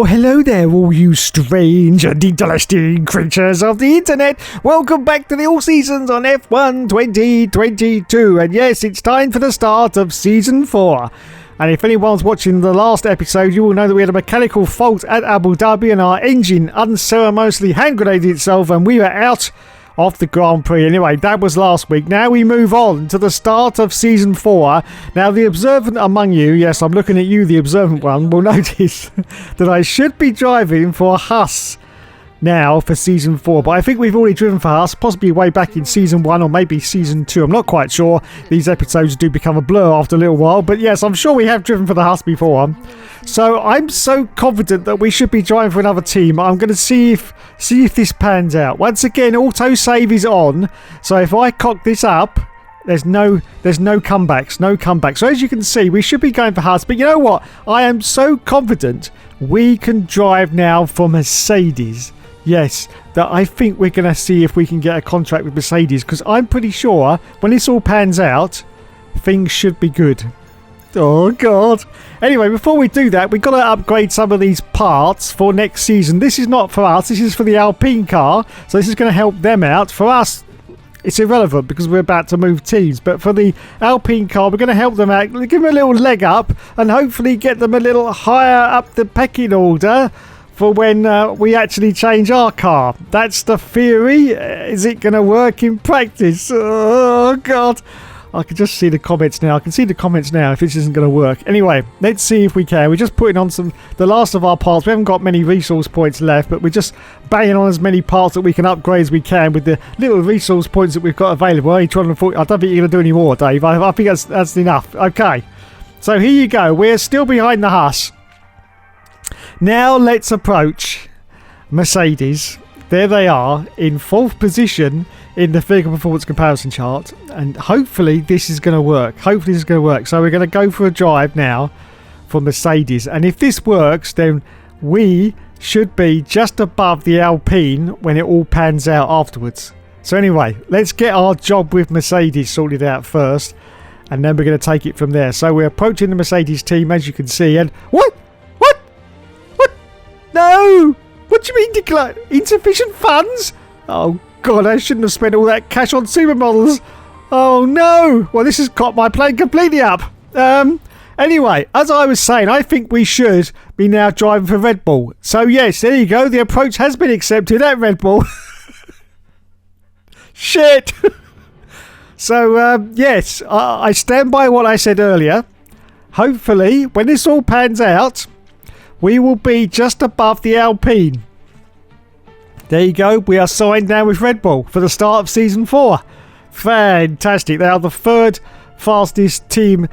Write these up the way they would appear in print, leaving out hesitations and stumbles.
Well, hello there, all you strange and interesting creatures of the internet. Welcome back to the All Seasons on F1 2022. And yes, it's time for the start of Season 4. And if anyone's watching the last episode, you will know that we had a mechanical fault at Abu Dhabi and our engine unceremoniously hand grenaded itself and we were out of the Grand Prix. Anyway, that was last week. Now we move on to the start of Season 4. Now, the observant among you, yes, I'm looking at you, the observant one, will notice that I should be driving for Haas now for Season 4. But I think we've already driven for Haas, possibly way back in Season 1 or maybe Season 2. I'm not quite sure. These episodes do become a blur after a little while. But yes, I'm sure we have driven for the Haas before. So I'm so confident that we should be driving for another team. I'm going to see if this pans out. Once again, autosave is on. So if I cock this up, there's no comebacks. No comebacks. So as you can see, we should be going for Haas. But you know what? I am so confident we can drive now for Mercedes. Yes, that I think we're going to see if we can get a contract with Mercedes, because I'm pretty sure when this all pans out, things should be good. Oh, God. Anyway, before we do that, we've got to upgrade some of these parts for next season. This is not for us. This is for the Alpine car, so this is going to help them out. For us, it's irrelevant because we're about to move teams. But for the Alpine car, we're going to help them out, give them a little leg up, and hopefully get them a little higher up the pecking order for when we actually change our car. That's the theory. Is it going to work in practice? Oh, God. I can just see the comments now. I can see the comments now if this isn't going to work. Anyway, let's see if we can. We're just putting on the last of our parts. We haven't got many resource points left, but we're just banging on as many parts that we can upgrade as we can with the little resource points that we've got available. Only 240. I don't think you're going to do any more, Dave. I think that's enough. Okay. So here you go. We're still behind the Haas. Now let's approach Mercedes. There they are in 4th position in the vehicle performance comparison chart, and hopefully this is going to work. So we're going to go for a drive now for Mercedes, and if this works, then we should be just above the Alpine when it all pans out afterwards. So anyway, let's get our job with Mercedes sorted out first, and then we're going to take it from there. So we're approaching the Mercedes team, as you can see, and what? No! What do you mean decline? Insufficient funds? Oh, God, I shouldn't have spent all that cash on supermodels. Oh, no! Well, this has caught my plan completely up. Anyway, as I was saying, I think we should be now driving for Red Bull. So, yes, there you go. The approach has been accepted at Red Bull. Shit! So, yes, I stand by what I said earlier. Hopefully, when this all pans out, we will be just above the Alpine. There you go. We are signed now with Red Bull for the start of Season 4. Fantastic. They are the 3rd fastest team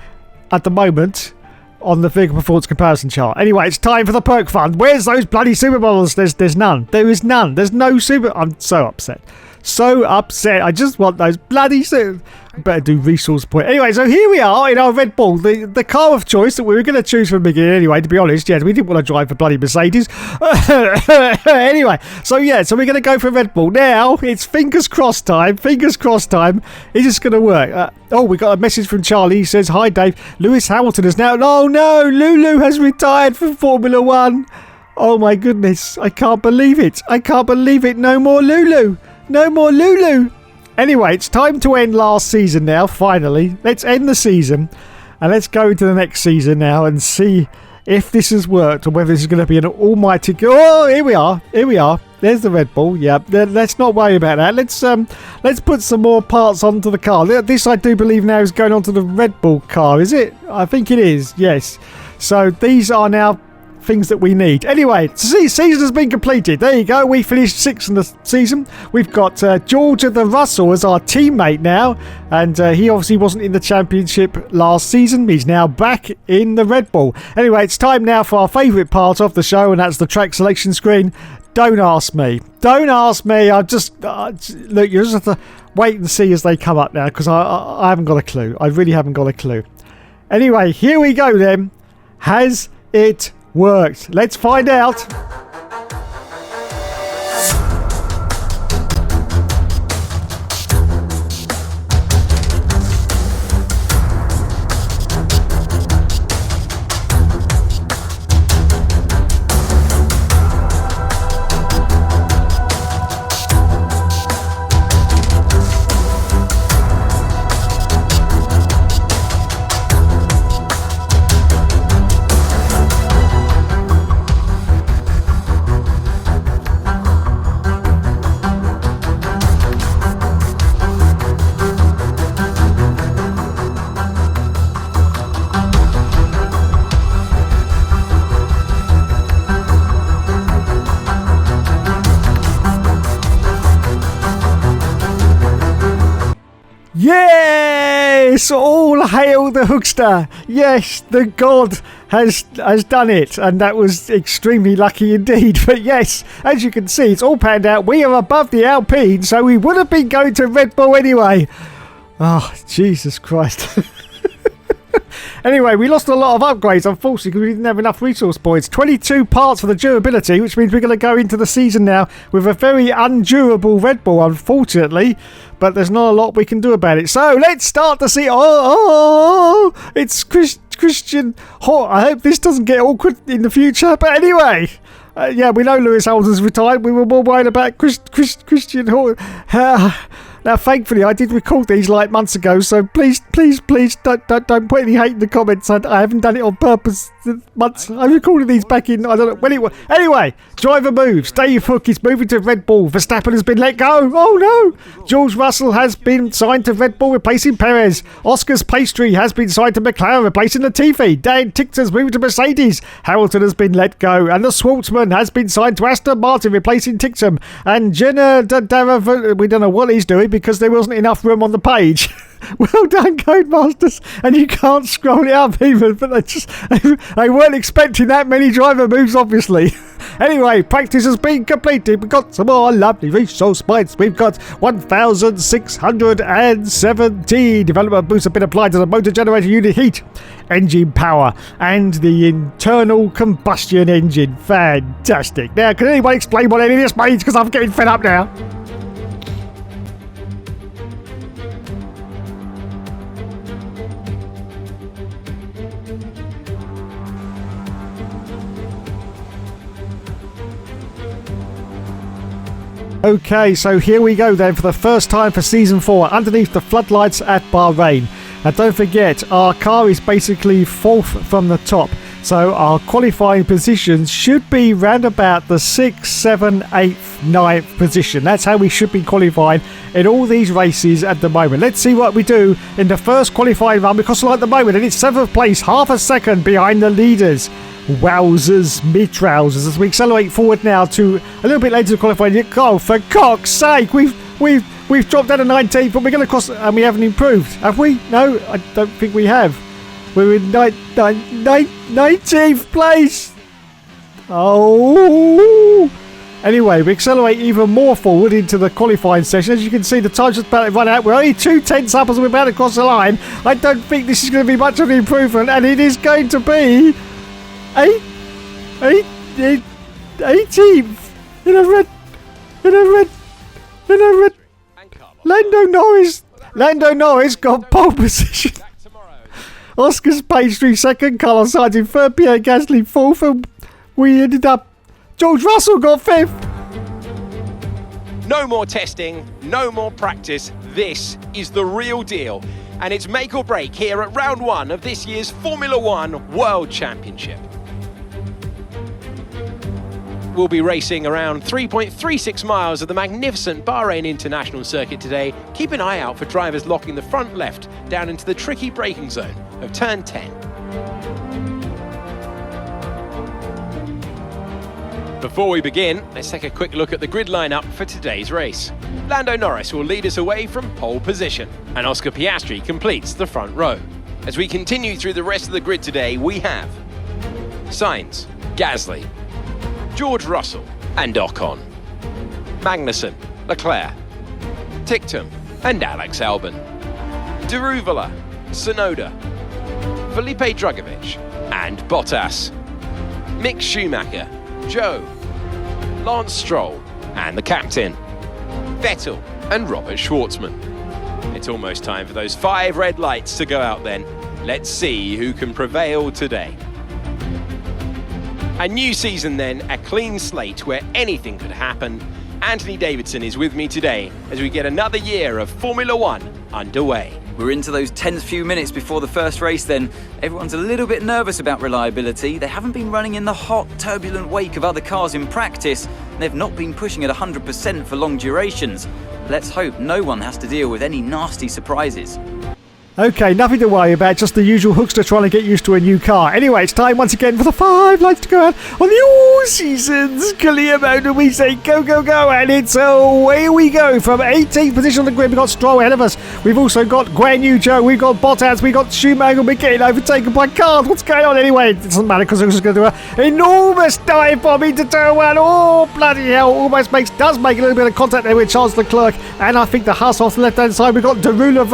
at the moment on the vehicle performance comparison chart. Anyway, it's time for the perk fund. Where's those bloody supermodels? There's none. There is none. There's no super... I'm so upset. So upset. I just want those bloody super... Better do resource point. Anyway, so here we are in our Red Bull, the car of choice that we were going to choose from the beginning anyway, to be honest. Yeah, we didn't want to drive for bloody Mercedes. Anyway, so we're going to go for Red Bull. Now, it's fingers crossed time. Is this going to work? We got a message from Charlie. He says, "Hi, Dave. Lewis Hamilton is now..." Oh, no, Lulu has retired from Formula 1. Oh, my goodness. I can't believe it. No more Lulu. Anyway, it's time to end last season now, finally. Let's end the season and let's go into the next season now and see if this has worked or whether this is going to be an almighty... Oh, here we are. There's the Red Bull. Yeah, let's not worry about that. Let's put some more parts onto the car. This, I do believe, now is going onto the Red Bull car, is it? I think it is, yes. So these are now things that we need. Anyway, season has been completed. There you go. We finished 6th in the season. We've got Georgia the Russell as our teammate now, and he obviously wasn't in the championship last season. He's now back in the Red Bull. Anyway, it's time now for our favourite part of the show, and that's the track selection screen. Don't ask me. I just look. You just have to wait and see as they come up now, because I haven't got a clue. I really haven't got a clue. Anyway, here we go then. Has it worked? Let's find out. Yes, all hail the Hookster. Yes, the god has done it, and that was extremely lucky indeed. But yes, as you can see, it's all panned out. We are above the Alpine, so we would have been going to Red Bull anyway. Oh, Jesus Christ. Anyway, we lost a lot of upgrades, unfortunately, because we didn't have enough resource points. 22 parts for the durability, which means we're going to go into the season now with a very undurable Red Bull, unfortunately. But there's not a lot we can do about it. So let's start to see. It's Christian. I hope this doesn't get awkward in the future. But anyway, yeah, we know Lewis Hamilton's retired. We were more worried about Christian Horner. Now, thankfully, I did record these like months ago, so please don't put any hate in the comments. I haven't done it on purpose. Months. I recorded these back in, I don't know when it was. Anyway, driver moves. Dave Hook is moving to Red Bull. Verstappen has been let go. Oh no! George Russell has been signed to Red Bull, replacing Perez. Oscar's Pastry has been signed to McLaren, replacing Latifi. Dan Ticktor's moving to Mercedes. Hamilton has been let go, and the Schwartzman has been signed to Aston Martin, replacing Ticktum. And Jenna Dara, we don't know what he's doing because there wasn't enough room on the page. Well done, Codemasters. And you can't scroll it up even, but they weren't expecting that many driver moves, obviously. Anyway, practice has been completed. We've got some more lovely resource points. We've got 1,617. Development boosts have been applied to the motor generator unit heat, engine power, and the internal combustion engine. Fantastic. Now, can anyone explain what any of this means? Because I'm getting fed up now. Okay, so here we go then for the first time for Season 4, underneath the floodlights at Bahrain. And don't forget, our car is basically fourth from the top. So our qualifying positions should be round about the 6th, 7th, 8th, 9th position. That's how we should be qualifying in all these races at the moment. Let's see what we do in the first qualifying run, because at the moment it's 7th place, half a second behind the leaders. Wowzers, mid-trousers, as we accelerate forward now to a little bit later to qualifying. Oh, for cock's sake, we've dropped down to 19th, but we're going to cross, and we haven't improved, have we? No, I don't think we have. We're in 19th place. Oh. Anyway, we accelerate even more forward into the qualifying session. As you can see, the time's just about to run out. We're only 2 tenths up as we're about to cross the line. I don't think this is going to be much of an improvement, and it is going to be 18th in a red. Lando Norris got pole position. Oscar's Pastry second, Carlos Sainz in third, Pierre Gasly fourth, and we ended up. George Russell got fifth. No more testing, no more practice. This is the real deal, and it's make or break here at round 1 of this year's Formula One World Championship. We'll be racing around 3.36 miles of the magnificent Bahrain International Circuit today. Keep an eye out for drivers locking the front left down into the tricky braking zone of turn 10. Before we begin, let's take a quick look at the grid lineup for today's race. Lando Norris will lead us away from pole position, and Oscar Piastri completes the front row. As we continue through the rest of the grid today, we have Sainz, Gasly, George Russell and Ocon, Magnussen, Leclerc, Ticktum and Alex Albon, Daruvala, Tsunoda, Felipe Drugovich and Bottas, Mick Schumacher, Joe, Lance Stroll and the captain, Vettel and Robert Schwartzman. It's almost time for those 5 red lights to go out then. Let's see who can prevail today. A new season then, a clean slate where anything could happen. Anthony Davidson is with me today as we get another year of Formula One underway. We're into those tense few minutes before the first race then. Everyone's a little bit nervous about reliability. They haven't been running in the hot, turbulent wake of other cars in practice. They've not been pushing at 100% for long durations. Let's hope no one has to deal with any nasty surprises. Okay, nothing to worry about, just the usual hookster trying to get used to a new car. Anyway, it's time once again for the 5 laps to go out on the all-seasons clear mode, and we say go, go, go, and it's away we go. From 18th position on the grid, we've got Stroll ahead of us. We've also got Guan Yu Zhou, we've got Bottas, we've got Schumacher, we're getting overtaken by cars. What's going on anyway? It doesn't matter because we're just going to do an enormous dive bomb into turn 1. Oh, bloody hell, almost does make a little bit of contact there with Charles Leclerc, and I think the Haas off the left-hand side, we've got Derula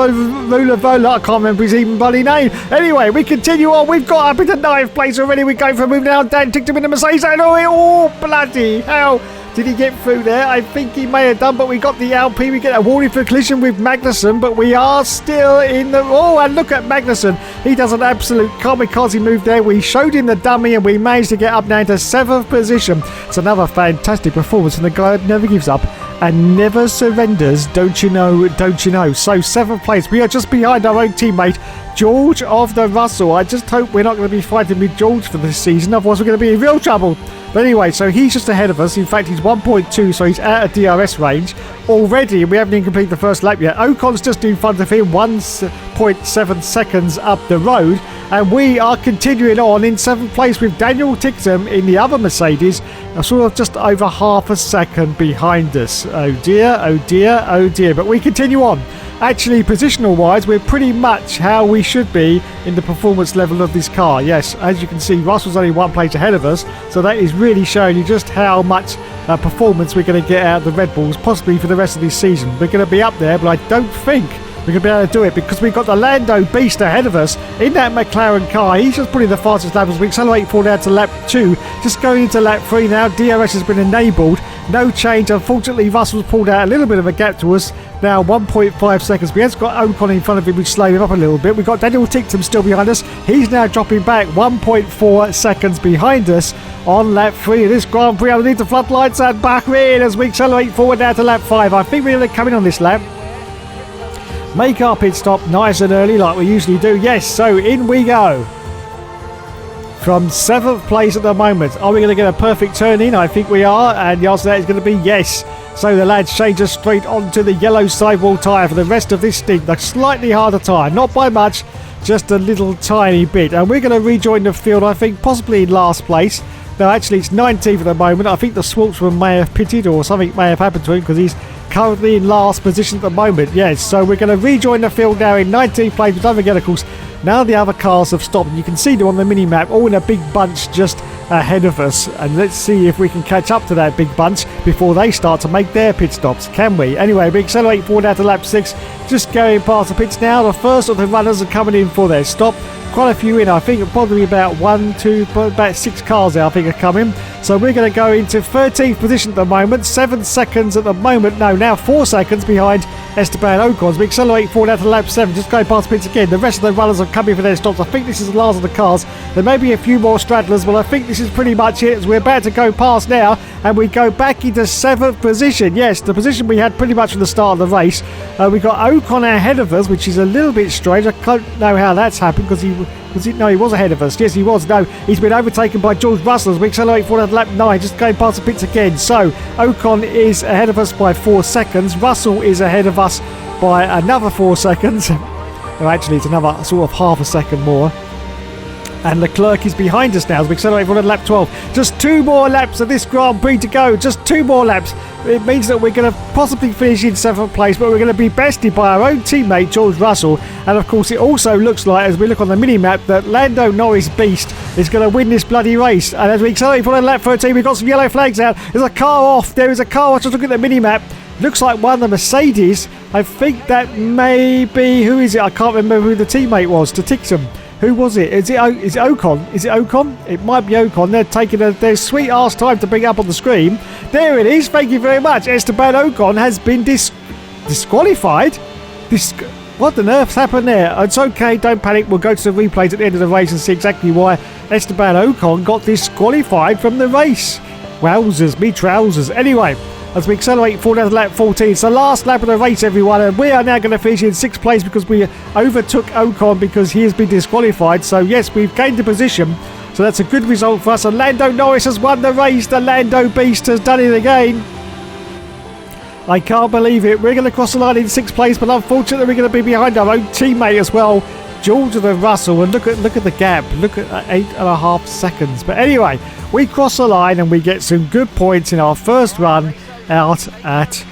Vola, I can't remember his even bloody name. Anyway, we continue on. We've got up into 9th place already. We go for a move now. Dan ticked him in the Mercedes. Oh, bloody hell. Did he get through there? I think he may have done, but we got the Alpine. We get a warning for collision with Magnussen, but we are still in the... Oh, and look at Magnussen. He does an absolute kamikaze move there. We showed him the dummy, and we managed to get up now into 7th position. It's another fantastic performance from the guy that never gives up and never surrenders, don't you know, don't you know. So 7th place. We are just behind our own teammate, George of the Russell. I just hope we're not going to be fighting with George for this season, otherwise we're going to be in real trouble. But anyway, so he's just ahead of us. In fact, he's 1.2, so he's out of DRS range already. We haven't even completed the first lap yet. Ocon's just in front of him, 1.7 seconds up the road. And we are continuing on in 7th place with Daniel Ticktum in the other Mercedes, sort of just over half a second behind us. Oh dear, oh dear, oh dear. But we continue on. Actually, positional-wise, we're pretty much how we should be in the performance level of this car. Yes, as you can see, Russell's only 1 place ahead of us, so that is really showing you just how much performance we're going to get out of the Red Bulls, possibly for the rest of this season. We're going to be up there, but I don't think we're going to be able to do it because we've got the Lando beast ahead of us in that McLaren car. He's just putting the fastest lap as we accelerate forward down to lap 2. Just going into lap 3 now. DRS has been enabled. No change. Unfortunately, Russell's pulled out a little bit of a gap to us. Now 1.5 seconds. We have got Ocon in front of him, which slowed him up a little bit. We've got Daniel Ticktum still behind us. He's now dropping back 1.4 seconds behind us on lap 3 of this Grand Prix underneath the floodlights at Bahrain as we accelerate forward now to lap 5. I think we're going to come in on this lap. Make our pit stop nice and early like we usually do. Yes, so in we go. From 7th place at the moment. Are we going to get a perfect turn in? I think we are. And the answer to that is going to be yes. So the lads change us straight onto the yellow sidewall tyre for the rest of this stint. A slightly harder tyre. Not by much. Just a little tiny bit. And we're going to rejoin the field, I think, possibly in last place. No, actually, it's 19th at the moment. I think the Schwartzman may have pitted or something may have happened to him because he's currently in last position at the moment. Yes, so we're going to rejoin the field now in 19th place. But don't forget, of course, now the other cars have stopped. You can see them on the mini-map all in a big bunch just ahead of us. And let's see if we can catch up to that big bunch before they start to make their pit stops. Can we? Anyway, we accelerate forward out to lap 6. Just going past the pits now. The first of the runners are coming in for their stop. Quite a few in, I think probably about 6 cars there I think are coming. So we're going to go into 13th position at the moment, 7 seconds at the moment, no, now 4 seconds behind Esteban Ocon. We accelerate forward out to lap 7, just going past pits again. The rest of the runners are coming for their stops. I think this is the last of the cars. There may be a few more stragglers, but I think this is pretty much it as we're about to go past now and we go back into 7th position. Yes, the position we had pretty much from the start of the race. We got Ocon ahead of us, which is a little bit strange. I don't know how that's happened because he was ahead of us. Yes, he was. No, he's been overtaken by George Russell as we accelerate forward at lap 9, just going past the pits again. So Ocon is ahead of us by 4 seconds. Russell is ahead of us by another 4 seconds. No, actually, it's another sort of half a second more. And Leclerc is behind us now as we accelerate forward at lap 12. Just 2 more laps of this Grand Prix to go. Just 2 more laps. It means that we're going to possibly finish in 7th place, but we're going to be bested by our own teammate, George Russell. And of course, it also looks like, as we look on the mini-map, that Lando Norris Beast is going to win this bloody race. And as we accelerate forward at lap 13, we've got some yellow flags out. There's a car off. There is a car off. Just look at the mini-map. Looks like one of the Mercedes. I think that may be... Who is it? I can't remember who the teammate was to Tixon. Who was it? Is it Ocon? Is it Ocon? It might be Ocon. They're taking their sweet ass time to bring up on the screen. There it is. Thank you very much. Esteban Ocon has been disqualified. What on earth's happened there? It's okay. Don't panic. We'll go to the replays at the end of the race and see exactly why Esteban Ocon got disqualified from the race. Wowzers, me trousers. Anyway, as we accelerate forward down to lap 14. It's the last lap of the race, everyone, and we are now going to finish in 6th place because we overtook Ocon because he has been disqualified. So yes, we've gained a position, so that's a good result for us. And Lando Norris has won the race. The Lando Beast has done it again. I can't believe it. We're going to cross the line in 6th place, but unfortunately we're going to be behind our own teammate as well, George and Russell. And look at the gap. Look at 8.5 seconds. But anyway, we cross the line and we get some good points in our first run out at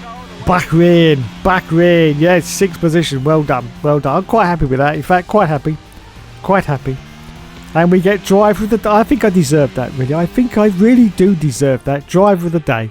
Bahrain. Bahrain, yes, 6th position. Well done. Well done. I'm quite happy with that. In fact, quite happy. Quite happy. And we get driver of the day. I think I deserve that, really. I think I really do deserve that. Driver of the day.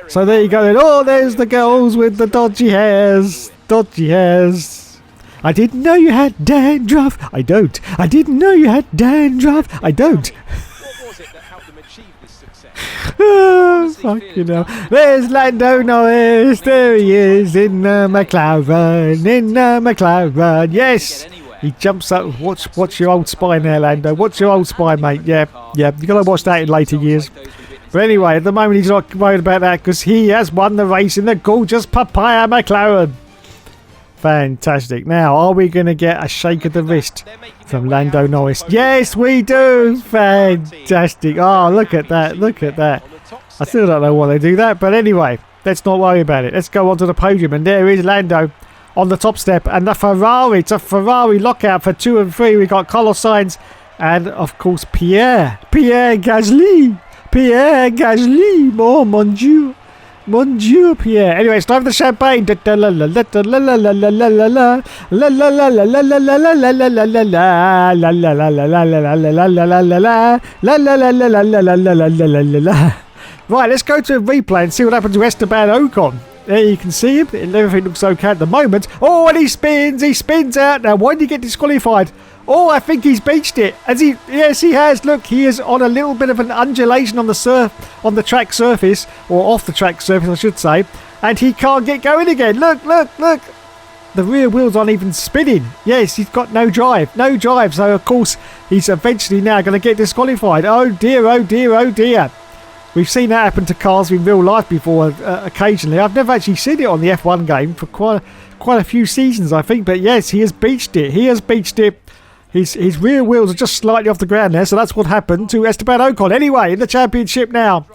So there you go then. Oh, there's the girls with the dodgy hairs. Dodgy hairs. I didn't know you had dandruff. I don't. I didn't know you had dandruff. I don't. What was it that helped them achieve this success? Oh, fucking hell. There's Lando Norris. There he is in the McLaren. In the McLaren. Yes. He jumps up. Watch your old spine there, Lando. Watch your old spine, mate. Yeah. You've got to watch that in later years. But anyway, at the moment he's not worried about that because he has won the race in the gorgeous Papaya McLaren. Fantastic. Now, are we going to get a shake of the wrist from Lando Norris? Yes, we do. Fantastic. Oh, look at that. Look at that. I still don't know why they do that. But anyway, let's not worry about it. Let's go on to the podium. And there is Lando on the top step. And the Ferrari. It's a Ferrari lockout for 2 and 3. We've got Carlos Sainz and, of course, Pierre Gasly. Pierre Gasly, oh mon dieu, Pierre. Anyway, it's time for the champagne. Right, let's go to a replay and see what happened to Esteban Ocon. There you can see him. Everything looks okay at the moment. Oh, and he spins out. Now, why did he get disqualified? Oh, I think he's beached it. Yes, he has. Look, he is on a little bit of an undulation on the track surface, or off the track surface, I should say, and he can't get going again. Look. The rear wheels aren't even spinning. Yes, he's got no drive. So, of course, he's eventually now going to get disqualified. Oh, dear. We've seen that happen to cars in real life before occasionally. I've never actually seen it on the F1 game for quite a few seasons, I think. But yes, he has beached it. His rear wheels are just slightly off the ground there, so that's what happened to Esteban Ocon. Anyway, in the championship now,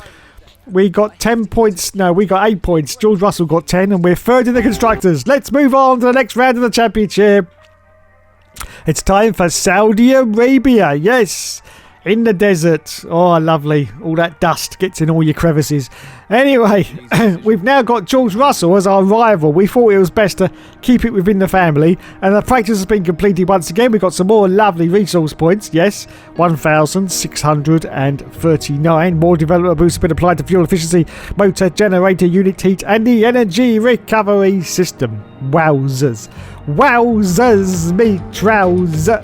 we got 10 points. No, we got 8 points. George Russell got 10, and we're third in the constructors. Let's move on to the next round of the championship. It's time for Saudi Arabia. Yes, in the desert. Oh, lovely. All that dust gets in all your crevices. Anyway, we've now got George Russell as our rival. We thought it was best to keep it within the family. And the practice has been completed once again. We've got some more lovely resource points. Yes, 1,639. More development boosts have been applied to fuel efficiency, motor, generator, unit heat, and the energy recovery system. Wowzers. Wowzers, me trouser.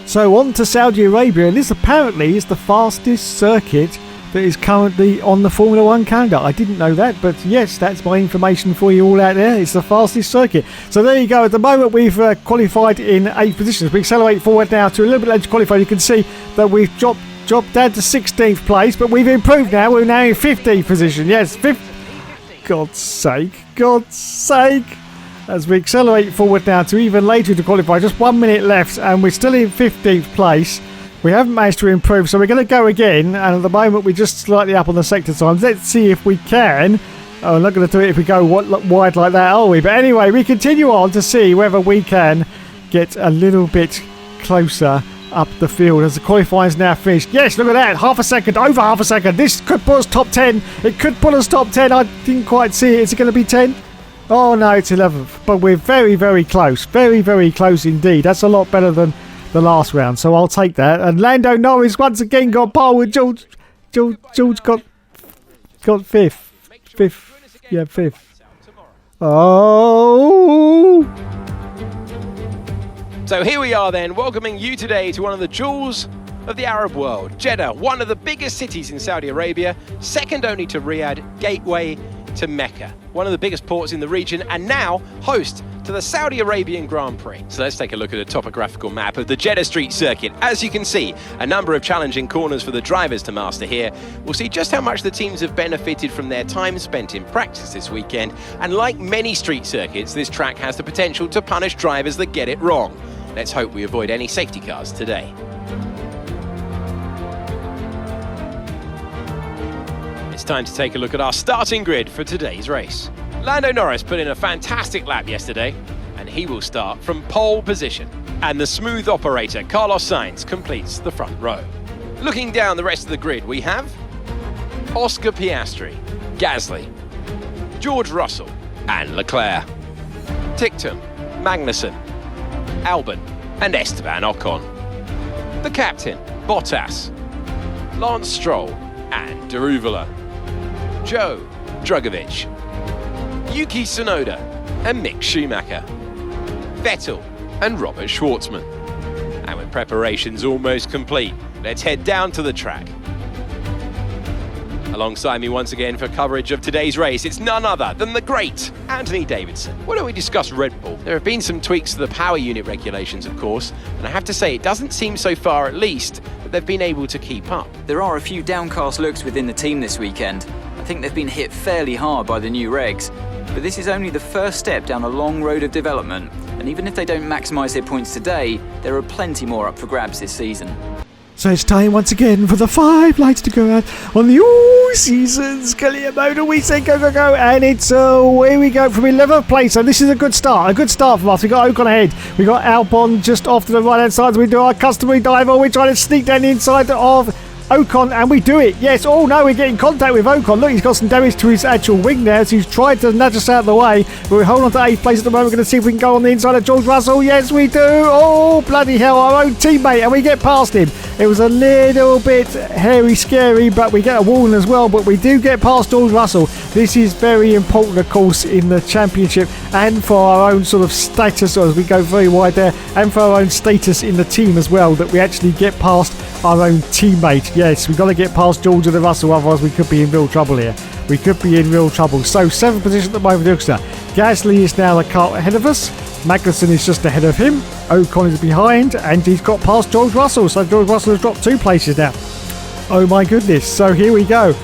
So on to Saudi Arabia, and this apparently is the fastest circuit that is currently on the Formula 1 calendar. I didn't know that, but yes, that's my information for you all out there. It's the fastest circuit. So there you go. At the moment, we've qualified in 8 positions. We accelerate forward now to a little bit later qualified. You can see that we've dropped down to 16th place, but we've improved now. We're now in 15th position. Yes, 5th. God's sake. As we accelerate forward now to even later to qualify, just 1 minute left, and we're still in 15th place. We haven't managed to improve, so we're going to go again, and at the moment we're just slightly up on the sector times. Let's see if we can. Oh, I'm not going to do it if we go wide like that, are we? But anyway, we continue on to see whether we can get a little bit closer up the field as the qualifying's now finished. Yes, look at that, over half a second. This could put us top 10. It could put us top 10. I didn't quite see it. Is it going to be 10? Oh no, it's 11th, but we're very, very close. Very, very close indeed. That's a lot better than the last round, so I'll take that. And Lando Norris once again got pole with George. George got 5th. Yeah, 5th. Oh! So here we are then, welcoming you today to one of the jewels of the Arab world. Jeddah, one of the biggest cities in Saudi Arabia, second only to Riyadh, gateway to Mecca, one of the biggest ports in the region and now host to the Saudi Arabian Grand Prix. So let's take a look at a topographical map of the Jeddah Street circuit. As you can see, a number of challenging corners for the drivers to master here. We'll see just how much the teams have benefited from their time spent in practice this weekend. And like many street circuits, this track has the potential to punish drivers that get it wrong. Let's hope we avoid any safety cars today. It's time to take a look at our starting grid for today's race. Lando Norris put in a fantastic lap yesterday, and he will start from pole position. And the smooth operator Carlos Sainz completes the front row. Looking down the rest of the grid, we have Oscar Piastri, Gasly, George Russell, and Leclerc, Ticktum, Magnussen, Albon, and Esteban Ocon. The captain, Bottas, Lance Stroll, and Daruvala, Joe Drugovich, Yuki Tsunoda, and Mick Schumacher, Vettel, and Robert Schwartzman. And with preparations almost complete, let's head down to the track. Alongside me once again for coverage of today's race, it's none other than the great Anthony Davidson. Why don't we discuss Red Bull? There have been some tweaks to the power unit regulations, of course, and I have to say it doesn't seem so far, at least, that they've been able to keep up. There are a few downcast looks within the team this weekend. I think they've been hit fairly hard by the new regs, but this is only the first step down a long road of development, and even if they don't maximise their points today, there are plenty more up for grabs this season. So it's time once again for the 5 lights to go out on the all-seasons career mode. We say go, go, go, and it's away we go from 11th place. So this is a good start from us. We got Ocon ahead. We got Albon just off to the right-hand side. We do our customary dive. We're trying to sneak down the inside of Ocon, and we do it. Yes. Oh no, we're getting contact with Ocon. Look, he's got some damage to his actual wing there, so he's tried to nudge us out of the way. But we're holding on to 8th place at the moment. We're going to see if we can go on the inside of George Russell. Yes, we do. Oh, bloody hell, our own teammate, and we get past him. It was a little bit hairy scary, but we get a warning as well. But we do get past George Russell. This is very important, of course, in the championship and for our own sort of status, as we go very wide there, and for our own status in the team as well, that we actually get past our own teammate. Yes, we've got to get past George and Russell, otherwise we could be in real trouble here. We could be in real trouble. So 7th position at the moment, Gasly is now a car ahead of us. Magnussen is just ahead of him. Ocon is behind, and he's got past George Russell. So George Russell has dropped 2 places now. Oh my goodness. So here we go.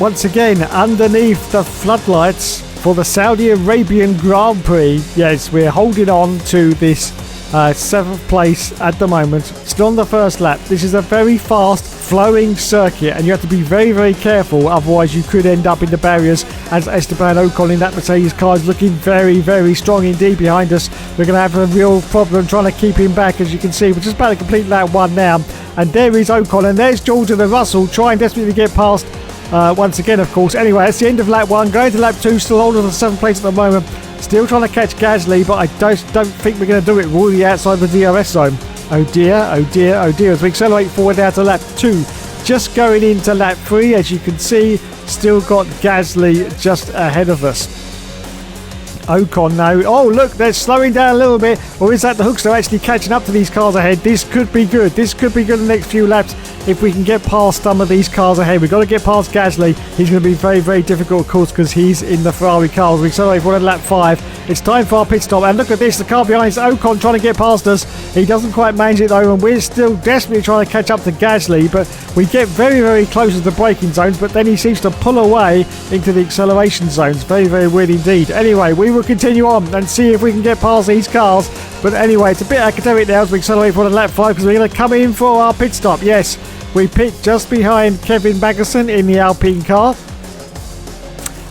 Once again, underneath the floodlights for the Saudi Arabian Grand Prix. Yes, we're holding on to this 7th place at the moment. Still on the first lap. This is a very fast flowing circuit, and you have to be very, very careful, otherwise you could end up in the barriers, as Esteban Ocon in that Mercedes car is looking very, very strong indeed behind us. We're going to have a real problem trying to keep him back. As you can see, we're just about to complete lap 1 now, and there is Ocon, and there's George and Russell trying desperately to get past once again, of course. Anyway, that's the end of lap 1, going to lap 2, still holding the 7th place at the moment. Still trying to catch Gasly, but I don't think we're going to do it. We're already outside the DRS zone. Oh dear, oh dear, oh dear. As we accelerate forward now to lap 2. Just going into lap 3, as you can see, still got Gasly just ahead of us. Ocon now. Oh, look, they're slowing down a little bit. Or is that the Hookster actually catching up to these cars ahead? This could be good. This could be good in the next few laps if we can get past some of these cars ahead. We've got to get past Gasly. He's going to be very, very difficult, of course, because he's in the Ferrari cars. We accelerate forward at lap 5. It's time for our pit stop. And look at this. The car behind us, Ocon, trying to get past us. He doesn't quite manage it, though, and we're still desperately trying to catch up to Gasly. But we get very, very close to the braking zones, but then he seems to pull away into the acceleration zones. Very, very weird indeed. Anyway, we will continue on and see if we can get past these cars. But anyway, it's a bit academic now as we accelerate forward at lap 5, because we're going to come in for our pit stop. Yes, we pit just behind Kevin Magnussen in the Alpine car.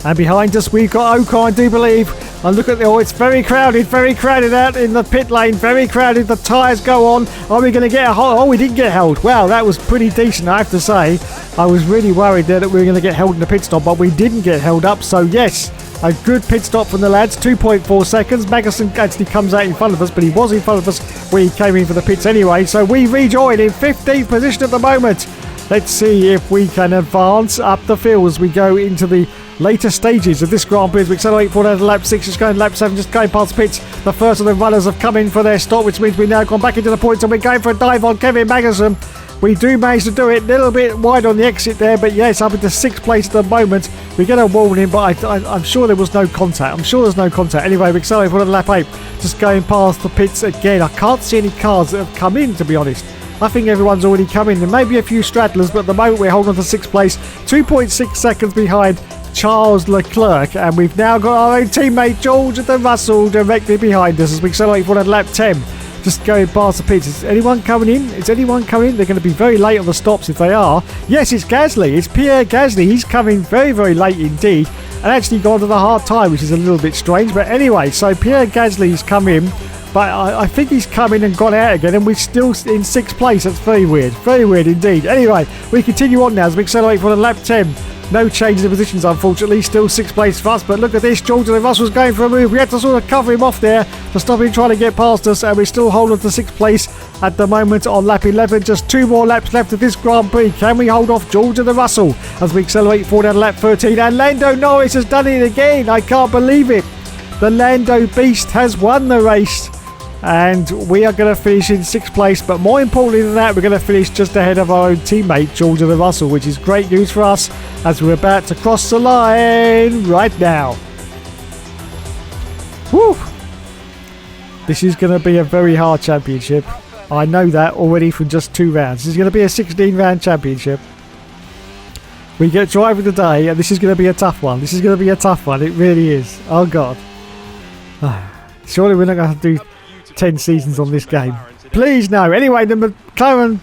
And behind us we've got Ocon, I do believe. And look at it's very crowded out in the pit lane, very crowded. The tyres go on. Are we going to get a hold? Oh, we didn't get held. Wow, that was pretty decent, I have to say. I was really worried there that we were going to get held in the pit stop, but we didn't get held up. So yes, a good pit stop from the lads, 2.4 seconds. Magnussen actually comes out in front of us, but he was in front of us when he came in for the pits anyway. So we rejoin in 15th position at the moment. Let's see if we can advance up the field as we go into the later stages of this Grand Prix. We accelerate forward to lap 6, just going to lap 7, just going past pits. The first of the runners have come in for their stop, which means we've now gone back into the points, and we're going for a dive on Kevin Magnussen. We do manage to do it, a little bit wide on the exit there, but yes, up into 6th place at the moment We get a warning, but I'm sure there was no contact. I'm sure there's no contact. Anyway, we're excited for the lap 8. Just going past the pits again. I can't see any cars that have come in, to be honest. I think everyone's already come in. There may be a few stragglers, but at the moment we're holding on to 6th place. 2.6 seconds behind Charles Leclerc. And we've now got our own teammate, George Russell, directly behind us as we accelerate for lap 10. Just going past the pits. Is anyone coming in? Is anyone coming in? They're going to be very late on the stops if they are. Yes, it's Gasly. It's Pierre Gasly. He's coming very, very late indeed. And actually gone to the hard tyre, which is a little bit strange. But anyway, so Pierre Gasly's come in. But I think he's come in and gone out again. And we're still in 6th place. That's very weird. Very weird indeed. Anyway, we continue on now as we accelerate for the lap 10. No changes in positions, unfortunately. Still 6th place for us. But look at this. Jordan Russell's going for a move. We had to sort of cover him off there to stop him trying to get past us. And we're still holding to 6th place at the moment on lap 11. Just 2 more laps left of this Grand Prix. Can we hold off Jordan Russell as we accelerate forward down lap 13? And Lando Norris has done it again. I can't believe it. The Lando Beast has won the race. And we are going to finish in 6th place, but more importantly than that, we're going to finish just ahead of our own teammate Jordan Russell, which is great news for us as we're about to cross the line right now. Woo! This is going to be a very hard championship. I know that already from just 2 rounds. This is going to be a 16-round championship. We get driver today, and this is going to be a tough one. This is going to be a tough one. It really is. Oh, God. Surely we're not going to do 10 seasons on this game. Please no. Anyway, the McLaren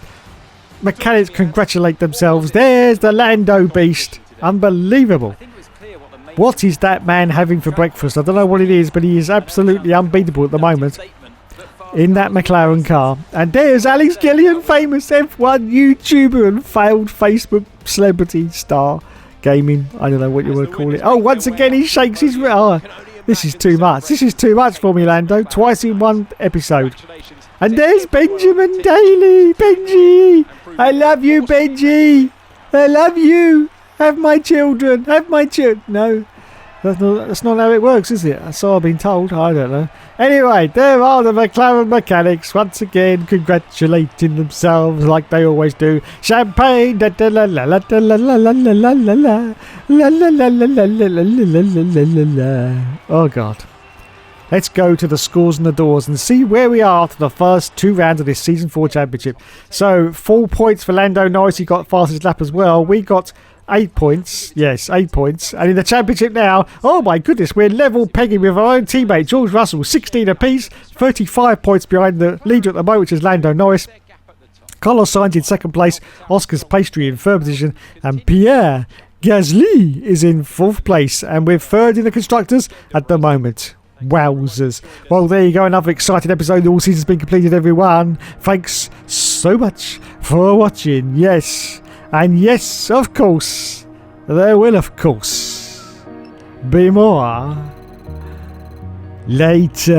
mechanics congratulate themselves. There's the Lando Beast. Unbelievable. What is that man having for breakfast? I don't know what it is, but he is absolutely unbeatable at the moment in that McLaren car. And there's Alex Gillian, famous F1 YouTuber and failed Facebook celebrity star gaming. I don't know what you want to call it. Oh, once again he shakes his... Oh, this is too much. This is too much for me, Lando. Twice in one episode. And there's Benjamin Daly. Benji. I love you, Benji. I love you. Have my children. Have my children. No. That's not how it works, is it? So I've been told. I don't know. Anyway, there are the McLaren mechanics once again congratulating themselves like they always do. Champagne. La la la la la la la la la la la la la la la la la la. Oh God. Let's go to the scores and the doors and see where we are after the first 2 rounds of this Season 4 Championship. So 4 points for Lando Norris. He got fastest lap as well. We got 8 points. Yes, 8 points. And in the championship now, oh my goodness, we're level pegging with our own teammate, George Russell, 16 apiece, 35 points behind the leader at the moment, which is Lando Norris. Carlos Sainz in 2nd place, Oscar's Pastry in 3rd position, and Pierre Gasly is in 4th place. And we're 3rd in the constructors at the moment. Wowzers. Well, there you go. Another exciting episode. The all season's been completed, everyone. Thanks so much for watching. Yes. And yes, of course, there will, of course, be more later.